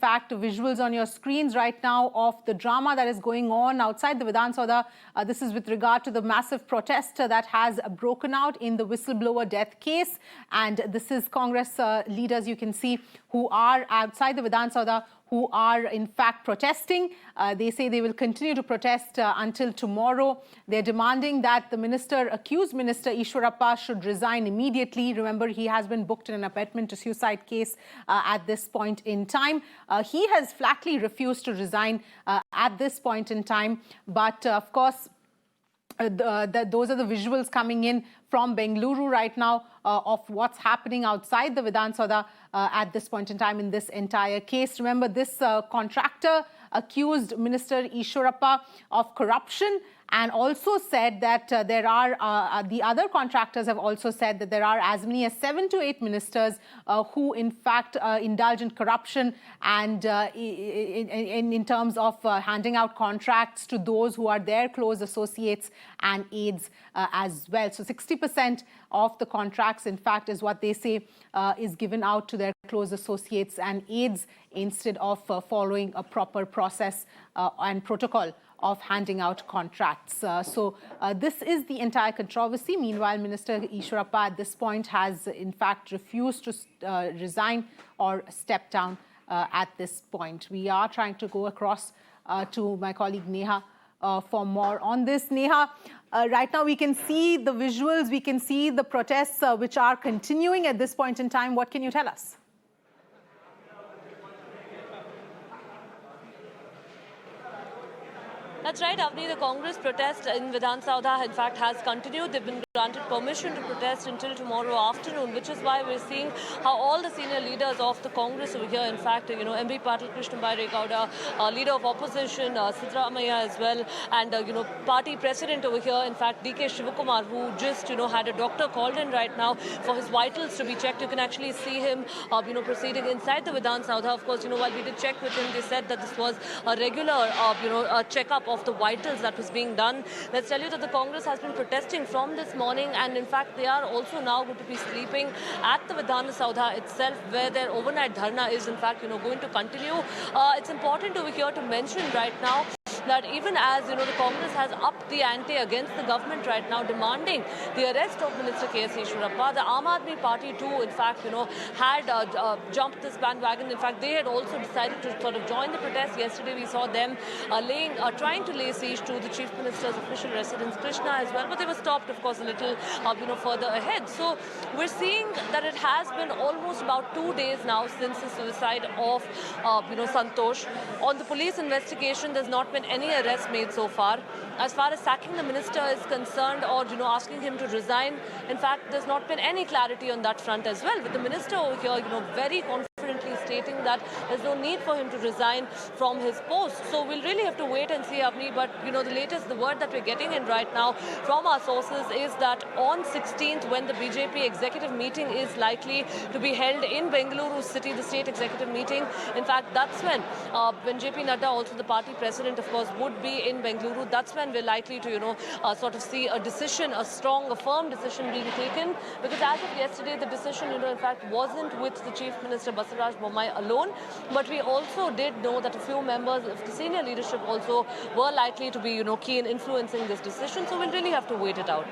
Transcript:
fact, visuals on your screens right now of the drama that is going on outside the Vidhan Soudha. This is with regard to the massive protest that has broken out in the whistleblower death case. And this is Congress leaders, you can see, who are outside the Vidhan Soudha, who are in fact protesting. They say they will continue to protest until tomorrow. They're demanding that the accused minister Eshwarappa should resign immediately. Remember, he has been booked in an abetment to suicide case at this point in time. He has flatly refused to resign at this point in time. But of course, those are the visuals coming in from Bengaluru right now of what's happening outside the Vidhan Soudha at this point in time in this entire case. Remember, this contractor accused Minister Eshwarappa of corruption and also said that the other contractors have also said that there are as many as 7 to 8 ministers who in fact indulge in corruption and in terms of handing out contracts to those who are their close associates and aides as well. So 60% of the contracts, in fact, is what they say is given out to their close associates and aides instead of following a proper process and protocol of handing out contracts. This is the entire controversy. Meanwhile, Minister Eshwarappa at this point has in fact refused to resign or step down at this point. We are trying to go across to my colleague Neha for more on this. Neha, right now we can see the visuals, we can see the protests which are continuing at this point in time. What can you tell us? That's right, Avni. The Congress protest in Vidhan Soudha, in fact, has continued. They've been granted permission to protest until tomorrow afternoon, which is why we're seeing how all the senior leaders of the Congress over here, in fact, MP Patil Krishna Baire Gowda, leader of opposition, Siddarmaiah as well, and, party president over here, in fact, DK Shivakumar, who just, had a doctor called in right now for his vitals to be checked. You can actually see him, proceeding inside the Vidhan Soudha. Of course, while we did check with him, they said that this was a regular, checkup of the vitals that was being done. Let's tell you that the Congress has been protesting from this morning, and in fact they are also now going to be sleeping at the Vidhan Soudha itself, where their overnight dharna is in fact going to continue. It's important over here to mention right now that even as the Congress has upped the ante against the government right now, demanding the arrest of Minister K.S. Eshwarappa, the Aam Aadmi Party too, in fact, had jumped this bandwagon. In fact, they had also decided to sort of join the protest. Yesterday, we saw them trying to lay siege to the Chief Minister's official residence, Krishna, as well, but they were stopped, of course, a little, further ahead. So we're seeing that it has been almost about 2 days now since the suicide of, Santosh. On the police investigation, there's not been any arrest made so far. As far as sacking the minister is concerned or, asking him to resign, in fact, there's not been any clarity on that front as well. With the minister over here, very confidently stating that there's no need for him to resign from his post. So we'll really have to wait and see, Avni. But, the word that we're getting in right now from our sources is that on 16th, when the BJP executive meeting is likely to be held in Bengaluru city, the state executive meeting, in fact, that's when JP Nadda, also the party president, of course, would be in Bengaluru. That's when we're likely to, sort of see a decision, a firm decision being taken. Because as of yesterday, the decision, in fact, wasn't with the Chief Minister Basavaraj Bommai alone. But we also did know that a few members of the senior leadership also were likely to be, key in influencing this decision. So we'll really have to wait it out.